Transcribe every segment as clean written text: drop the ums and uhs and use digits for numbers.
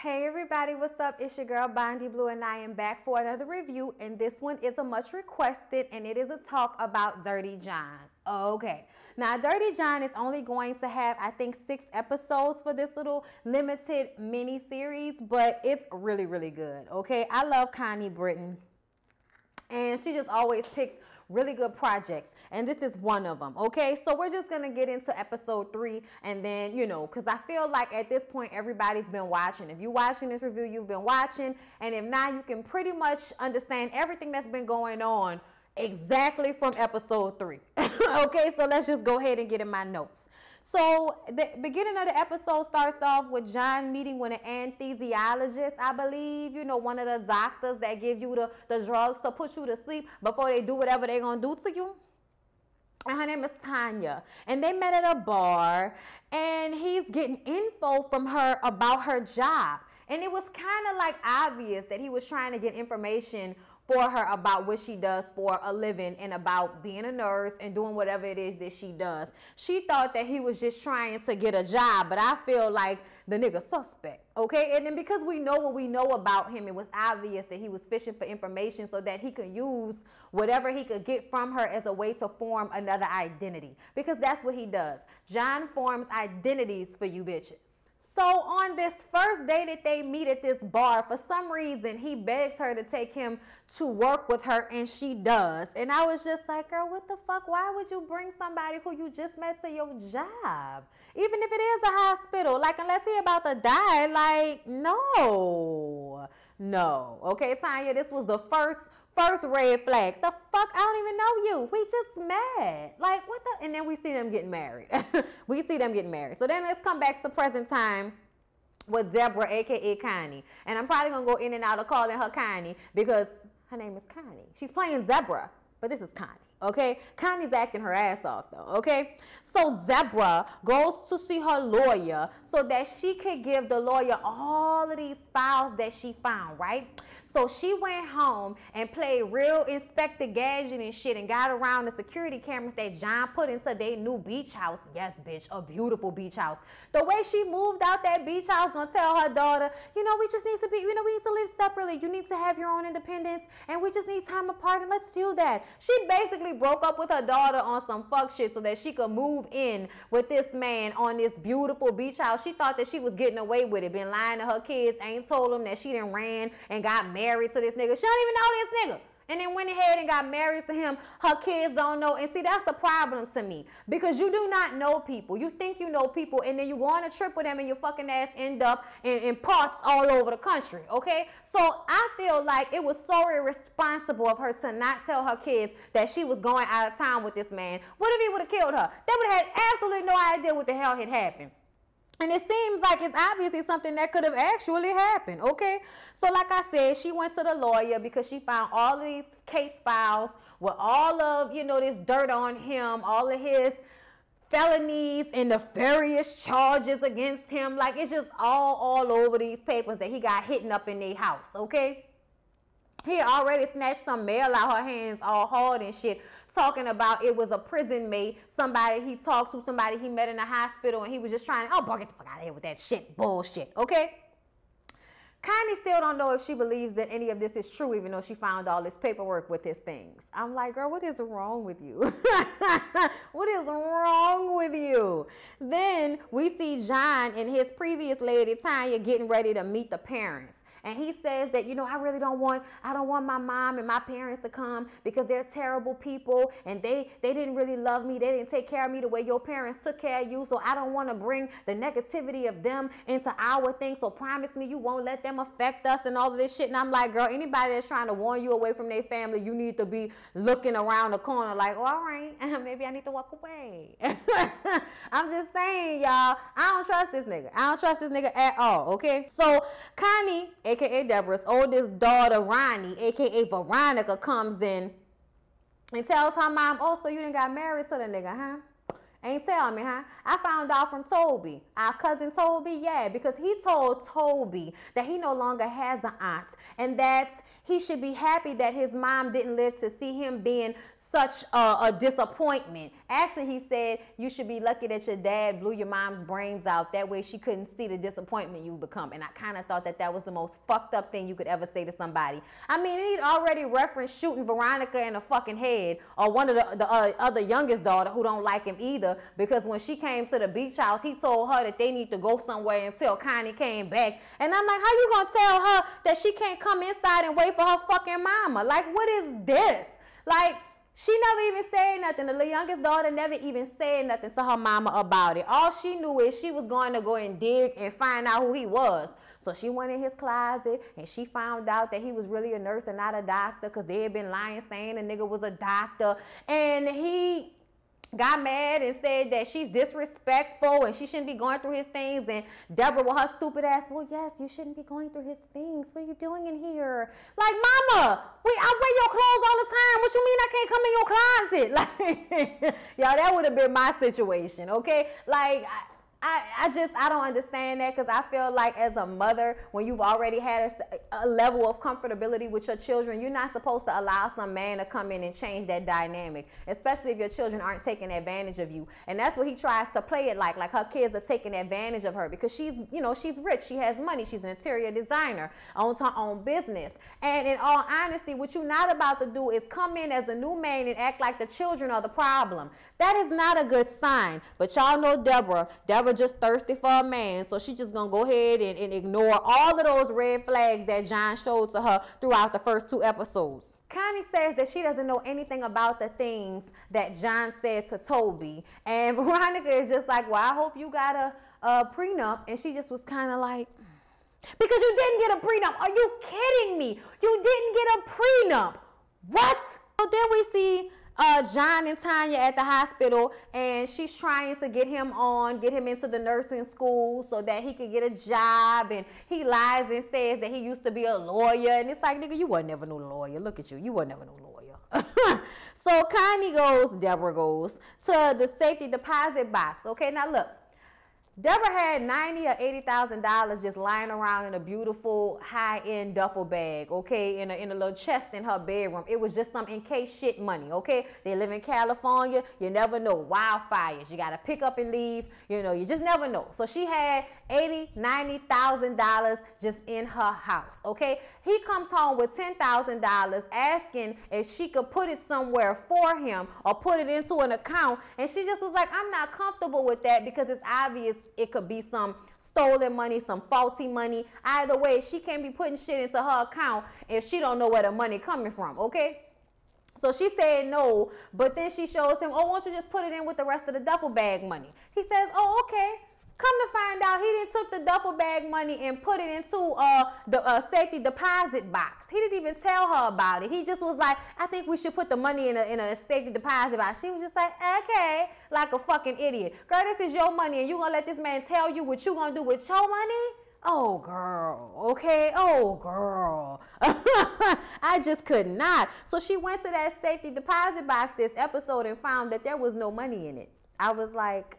Hey everybody, what's up? It's your girl Bondy Blue and I am back for another review, and this one is a much requested, and it is a talk about Dirty John. Okay, now Dirty John is only going to have, I think, 6 episodes for this little limited mini series, but it's really, really good. Okay, I love Connie Britton, and she just always picks really good projects, and this is one of them. Okay, so we're just gonna get into episode 3, and then, you know, because I feel like at this point everybody's been watching. If you're watching this review, you've been watching, and if not, you can pretty much understand everything that's been going on exactly from episode 3. Okay, so let's just go ahead and get in my notes. So the beginning of the episode starts off with John meeting with an anesthesiologist, I believe, you know, one of the doctors that give you the drugs to put you to sleep before they do whatever they're going to do to you. And her name is Tanya. And they met at a bar, and he's getting info from her about her job. And it was kind of like obvious that he was trying to get information for her about what she does for a living and about being a nurse and doing whatever it is that she does. She thought that he was just trying to get a job, but I feel like the nigga suspect, okay? And then because we know what we know about him, it was obvious that he was fishing for information so that he could use whatever he could get from her as a way to form another identity, because that's what he does. John forms identities for you bitches. So on this first day that they meet at this bar, for some reason, he begs her to take him to work with her, and she does. And I was just like, girl, what the fuck? Why would you bring somebody who you just met to your job? Even if it is a hospital, like, unless he about to die, like, no. Okay, Tanya, this was the first red flag. The fuck? I don't even know you. We just met. Like, what the? And then we see them getting married. So then let's come back to present time with Deborah, aka Connie. And I'm probably gonna go in and out of calling her Connie because her name is Connie. She's playing Zebra, but this is Connie. Okay, Connie's acting her ass off though. Okay, so Zebra goes to see her lawyer so that she could give the lawyer all of these files that she found, right? So she went home and played real Inspector Gadget and shit and got around the security cameras that John put into their new beach house. Yes, bitch, a beautiful beach house. The way she moved out that beach house, gonna tell her daughter, you know, we just need to be, you know, we need to live separately. You need to have your own independence, and we just need time apart, and let's do that. She basically broke up with her daughter on some fuck shit so that she could move in with this man on this beautiful beach house. She thought that she was getting away with it, been lying to her kids, ain't told them that she done ran and got married to this nigga. She don't even know this nigga. And then went ahead and got married to him. Her kids don't know. And see, that's the problem to me. Because you do not know people. You think you know people, and then you go on a trip with them, and your fucking ass end up in parts all over the country. Okay? So I feel like it was so irresponsible of her to not tell her kids that she was going out of town with this man. What if he would have killed her? They would have had absolutely no idea what the hell had happened. And it seems like it's obviously something that could have actually happened, okay? So like I said, she went to the lawyer because she found all of these case files with all of, you know, this dirt on him, all of his felonies and nefarious charges against him. Like, it's just all over these papers that he got hidden up in their house, okay? He already snatched some mail out her hands all hard and shit, talking about it was a prison mate, somebody he talked to, somebody he met in the hospital, and he was just trying to, get the fuck out of here with that shit, bullshit, okay? Connie still don't know if she believes that any of this is true, even though she found all this paperwork with his things. I'm like, girl, what is wrong with you? What is wrong with you? Then we see John and his previous lady, Tanya, getting ready to meet the parents. And he says that, you know, I don't want my mom and my parents to come because they're terrible people, and they didn't really love me. They didn't take care of me the way your parents took care of you. So I don't want to bring the negativity of them into our thing. So promise me you won't let them affect us and all of this shit. And I'm like, girl, anybody that's trying to warn you away from their family, you need to be looking around the corner like, oh, all right, maybe I need to walk away. I'm just saying, y'all, I don't trust this nigga. I don't trust this nigga at all, okay? So Connie, aka Deborah's oldest daughter, Ronnie, aka Veronica, comes in and tells her mom, oh, so you done got married to the nigga, huh? Ain't tell me, huh? I found out from Toby, our cousin Toby, yeah, because he told Toby that he no longer has an aunt and that he should be happy that his mom didn't live to see him being such a disappointment. Actually, he said you should be lucky that your dad blew your mom's brains out. That way she couldn't see the disappointment you've become. And I kind of thought that that was the most fucked up thing you could ever say to somebody. I mean, he'd already referenced shooting Veronica in the fucking head, or one of the other youngest daughter who don't like him either, because when she came to the beach house, he told her that they need to go somewhere until Connie came back. And I'm like, how you gonna tell her that she can't come inside and wait for her fucking mama? Like, what is this? Like, she never even said nothing. The youngest daughter never even said nothing to her mama about it. All she knew is she was going to go and dig and find out who he was. So she went in his closet and she found out that he was really a nurse and not a doctor, because they had been lying saying the nigga was a doctor. And he got mad and said that she's disrespectful and she shouldn't be going through his things. And Deborah with her stupid ass, well, yes, you shouldn't be going through his things. What are you doing in here? Like, mama, I wear your clothes all the time. What you mean I can't come in your closet? Like, y'all, that would have been my situation, okay? Like, I don't understand that, because I feel like as a mother, when you've already had a level of comfortability with your children, you're not supposed to allow some man to come in and change that dynamic, especially if your children aren't taking advantage of you. And that's what he tries to play it like her kids are taking advantage of her, because she's, you know, she's rich, she has money, she's an interior designer, owns her own business. And in all honesty, what you're not about to do is come in as a new man and act like the children are the problem. That is not a good sign. But y'all know Deborah just thirsty for a man, so she just gonna go ahead and ignore all of those red flags that John showed to her throughout the first 2 episodes. Connie says that she doesn't know anything about the things that John said to Toby, and Veronica is just like, well, I hope you got a prenup. And she just was kind of like, because you didn't get a prenup. Are you kidding me? You didn't get a prenup. What? So then we see John and Tanya at the hospital, and she's trying to get him into the nursing school so that he could get a job. And he lies and says that he used to be a lawyer. And it's like, nigga, you weren't never no lawyer. Look at you. You weren't never no lawyer. So Deborah goes to the safety deposit box. Okay, now look. Deborah had $90,000 or $80,000 just lying around in a beautiful high-end duffel bag, okay, in a little chest in her bedroom. It was just some in-case shit money, okay? They live in California. You never know. Wildfires. You got to pick up and leave. You know, you just never know. So she had $80,000, $90,000 just in her house, okay? He comes home with $10,000 asking if she could put it somewhere for him or put it into an account. And she just was like, I'm not comfortable with that, because it's obvious it could be some stolen money, some faulty money. Either way, she can't be putting shit into her account if she don't know where the money coming from, okay? So she said no, but then she shows him, oh, why don't you just put it in with the rest of the duffel bag money? He says, oh, okay. Come to find out, he didn't took the duffel bag money and put it into the safety deposit box. He didn't even tell her about it. He just was like, I think we should put the money in a safety deposit box. She was just like, okay, like a fucking idiot. Girl, this is your money, and you gonna let this man tell you what you gonna do with your money? Oh, girl, okay? Oh, girl. I just could not. So she went to that safety deposit box this episode and found that there was no money in it. I was like,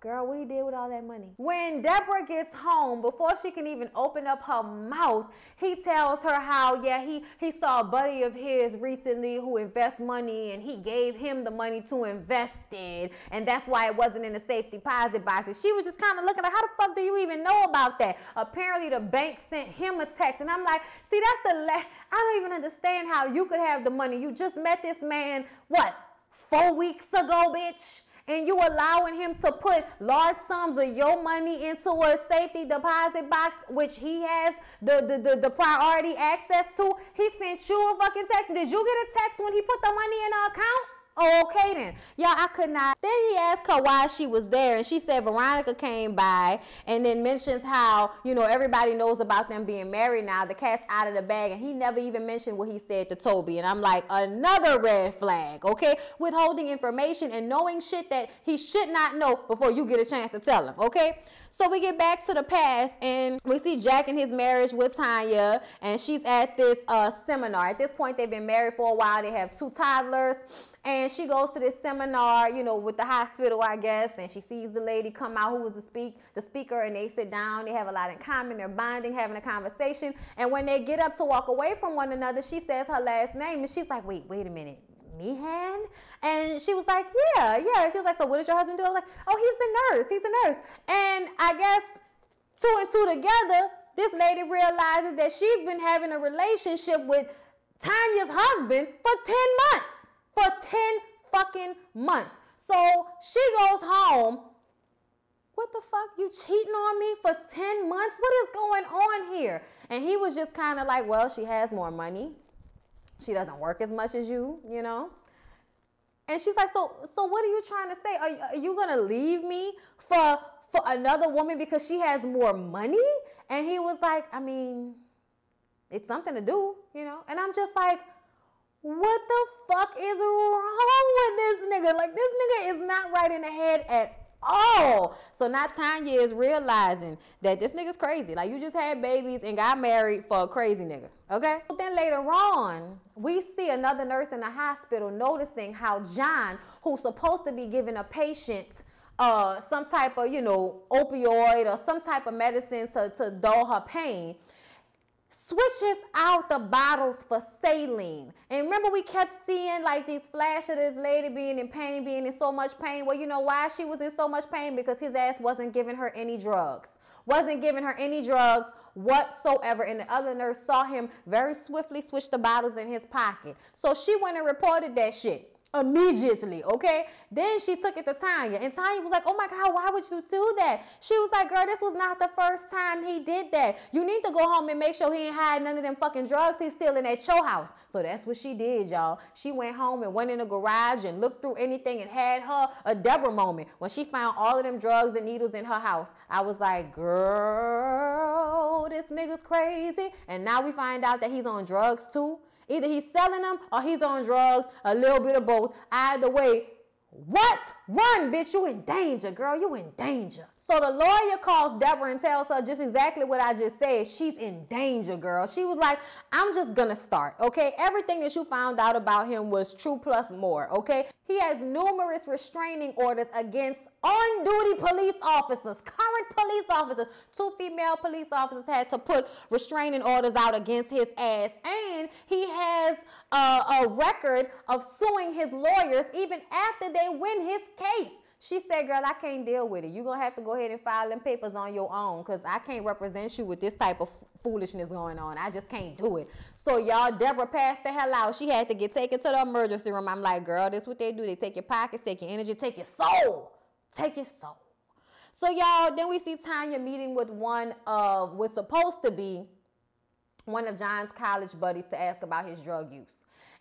girl, what he did with all that money? When Deborah gets home, before she can even open up her mouth, he tells her how, yeah, he saw a buddy of his recently who invests money, and he gave him the money to invest it, and that's why it wasn't in the safe deposit box. And she was just kind of looking like, how the fuck do you even know about that? Apparently the bank sent him a text, and I'm like, see, that's I don't even understand how you could have the money. You just met this man, what, 4 weeks ago, bitch? And you allowing him to put large sums of your money into a safety deposit box, which he has the priority access to. He sent you a fucking text. Did you get a text when he put the money in her account? Oh, okay then. Y'all, I could not. Then he asked her why she was there, and she said Veronica came by, and then mentions how, you know, everybody knows about them being married now. The cat's out of the bag, and he never even mentioned what he said to Toby. And I'm like, another red flag, okay? Withholding information and knowing shit that he should not know before you get a chance to tell him, okay? So we get back to the past, and we see Jack in his marriage with Tanya, and she's at this seminar. At this point, they've been married for a while. They have 2 toddlers. And she goes to this seminar, you know, with the hospital, I guess, and she sees the lady come out who was the speaker, and they sit down. They have a lot in common. They're bonding, having a conversation. And when they get up to walk away from one another, she says her last name, and she's like, wait a minute. Meehan? And she was like, yeah. She was like, so what does your husband do? I was like, oh, he's a nurse. And I guess 2 and 2 together, this lady realizes that she's been having a relationship with Tanya's husband for 10 months. For 10 fucking months. So she goes home. What the fuck? You cheating on me for 10 months? What is going on here? And he was just kind of like, well, she has more money. She doesn't work as much as you know. And she's like, so what are you trying to say? Are you going to leave me for another woman because she has more money? And he was like, I mean, it's something to do, you know. And I'm just like, what the fuck is wrong with this nigga? Like, this nigga is not right in the head at all. So now Tanya is realizing that this nigga's crazy. Like, you just had babies and got married for a crazy nigga, okay? But then later on, we see another nurse in the hospital noticing how John, who's supposed to be giving a patient some type of, you know, opioid or some type of medicine to dull her pain, switches out the bottles for saline. And remember, we kept seeing like these flashes of this lady being in pain, being in so much pain. Well, you know why she was in so much pain? Because his ass wasn't giving her any drugs. Wasn't giving her any drugs whatsoever. And the other nurse saw him very swiftly switch the bottles in his pocket. So she went and reported that shit immediately, okay? Then she took it to Tanya, and Tanya was like, oh my God, why would you do that? She was like, girl, this was not the first time he did that. You need to go home and make sure he ain't hide none of them fucking drugs he's stealing at your house. So that's what she did, y'all. She went home and went in the garage and looked through anything and had her a Deborah moment when she found all of them drugs and needles in her house. I was like, girl, this nigga's crazy. And now we find out that he's on drugs too. Either he's selling them or he's on drugs, a little bit of both. Either way, what? Run, bitch. You in danger, girl. You in danger. So the lawyer calls Deborah and tells her just exactly what I just said. She's in danger, girl. She was like, I'm just going to start, okay? Everything that you found out about him was true plus more, okay? He has numerous restraining orders against on-duty police officers, current police officers. 2 female police officers had to put restraining orders out against his ass. And he has a record of suing his lawyers even after they win his case. She said, girl, I can't deal with it. You're going to have to go ahead and file them papers on your own because I can't represent you with this type of foolishness going on. I just can't do it. So, y'all, Deborah passed the hell out. She had to get taken to the emergency room. I'm like, girl, this is what they do. They take your pockets, take your energy, take your soul. Take your soul. So, y'all, then we see Tanya meeting with one of what's supposed to be one of John's college buddies to ask about his drug use.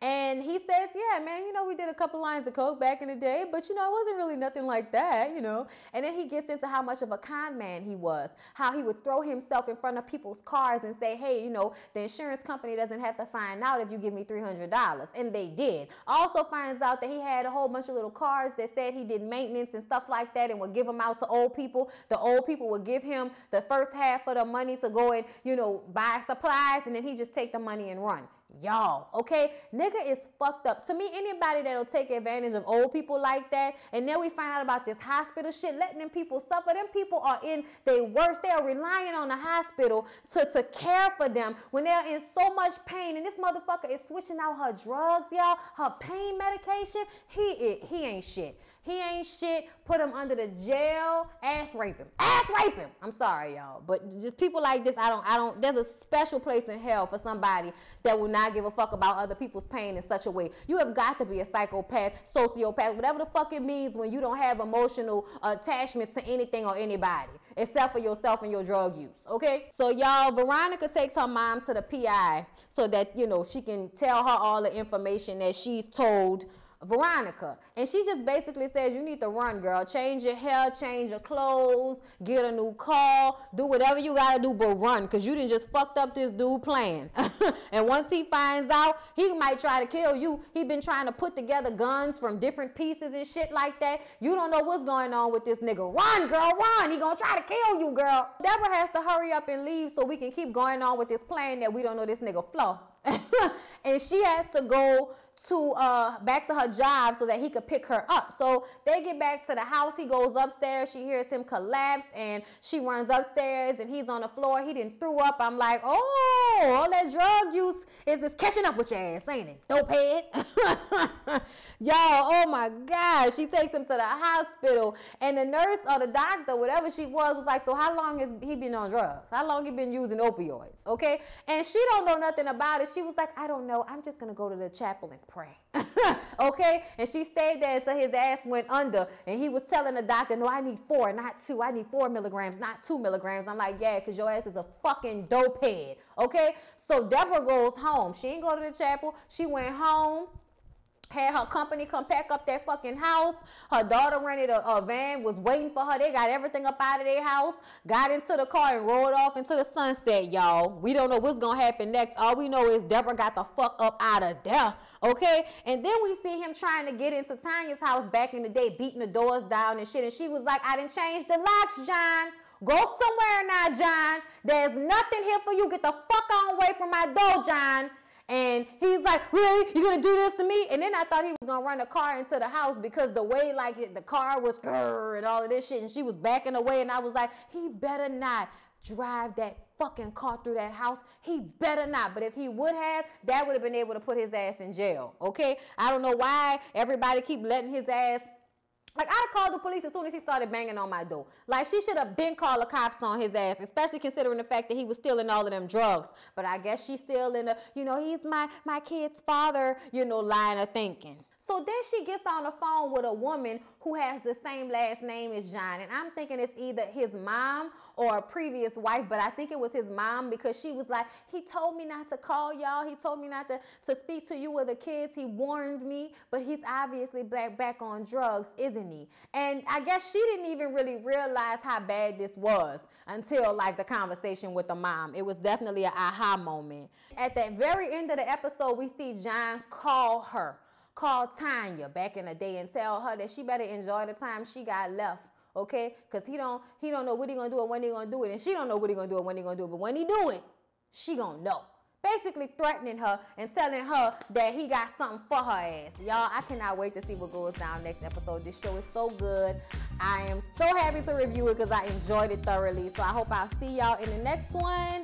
And he says, yeah, man, you know, we did a couple lines of coke back in the day, but, you know, it wasn't really nothing like that, you know. And then he gets into how much of a con man he was, how he would throw himself in front of people's cars and say, hey, you know, the insurance company doesn't have to find out if you give me $300. And they did. Also finds out that he had a whole bunch of little cards that said he did maintenance and stuff like that and would give them out to old people. The old people would give him the first half of the money to go and, you know, buy supplies, and then he just take the money and run. Y'all, okay? Nigga is fucked up. To me, anybody that'll take advantage of old people like that, and then we find out about this hospital shit, letting them people suffer. Them people are in their worst. They are relying on the hospital to care for them when they're in so much pain. And this motherfucker is switching out her drugs, y'all, her pain medication. He ain't shit. He ain't shit. Put him under the jail. Ass rape him. Ass rape him. I'm sorry, y'all. But just people like this, I don't, there's a special place in hell for somebody that will not give a fuck about other people's pain in such a way. You have got to be a psychopath, sociopath, whatever the fuck it means when you don't have emotional attachments to anything or anybody, except for yourself and your drug use, okay? So, y'all, Veronica takes her mom to the PI so that, you know, she can tell her all the information that she's told Veronica. And she just basically says, you need to run, girl. Change your hair, change your clothes, get a new car, do whatever you gotta do, but run, because you done just fucked up this dude plan. And once he finds out, he might try to kill you. He been trying to put together guns from different pieces and shit like that. You don't know what's going on with this nigga. Run, girl, run. He gonna try to kill you, girl. Deborah has to hurry up and leave so we can keep going on with this plan that we don't know this nigga flow. and she has to go to back to her job so that he could pick her up. So they get back to the house. He goes upstairs. She hears him collapse, and she runs upstairs, and he's on the floor. He didn't threw up. I'm like, oh, all that drug use is catching up with your ass, ain't it? Dope head. Y'all, oh my God. She takes him to the hospital, and the nurse or the doctor, whatever she was like, so how long has he been on drugs? How long he been using opioids? Okay. And she don't know nothing about it. She was like, I don't know. I'm just going to go to the chapel and pray. Okay. And she stayed there until his ass went under, and he was telling the doctor, no, I need 4, not 2. I need 4 milligrams, not 2 milligrams. I'm like, yeah, because your ass is a fucking dope head. Okay. So Deborah goes home. She didn't go to the chapel. She went home. Had her company come pack up that fucking house. Her daughter rented a van, was waiting for her. They got everything up out of their house, got into the car and rolled off into the sunset, y'all. We don't know what's going to happen next. All we know is Deborah got the fuck up out of there, okay? And then we see him trying to get into Tanya's house back in the day, beating the doors down and shit. And she was like, I didn't change the locks, John. Go somewhere now, John. There's nothing here for you. Get the fuck on away from my door, John. And he's like, really? You gonna do this to me? And then I thought he was gonna run the car into the house because the way the car was and all of this shit, and she was backing away, and I was like, he better not drive that fucking car through that house. He better not. But if he would have, that would have been able to put his ass in jail. Okay? I don't know why everybody keep letting his ass. Like, I'd have called the police as soon as he started banging on my door. Like, she should have been called the cops on his ass, especially considering the fact that he was stealing all of them drugs. But I guess she's still in the, he's my kid's father, line of thinking. So then she gets on the phone with a woman who has the same last name as John. And I'm thinking it's either his mom or a previous wife, but I think it was his mom because she was like, he told me not to call y'all. He told me not to speak to you or the kids. He warned me, but he's obviously back on drugs, isn't he? And I guess she didn't even really realize how bad this was until the conversation with the mom. It was definitely an aha moment. At the very end of the episode, we see John call Tanya back in the day and tell her that she better enjoy the time she got left, okay? Because he don't know what he gonna do or when he gonna do it, and she don't know what he gonna do or when he gonna do it. But when he do it, she gonna know. Basically threatening her and telling her that he got something for her ass. Y'all, I cannot wait to see what goes down next episode. This show is so good. I am so happy to review it because I enjoyed it thoroughly. So I hope I'll see y'all in the next one.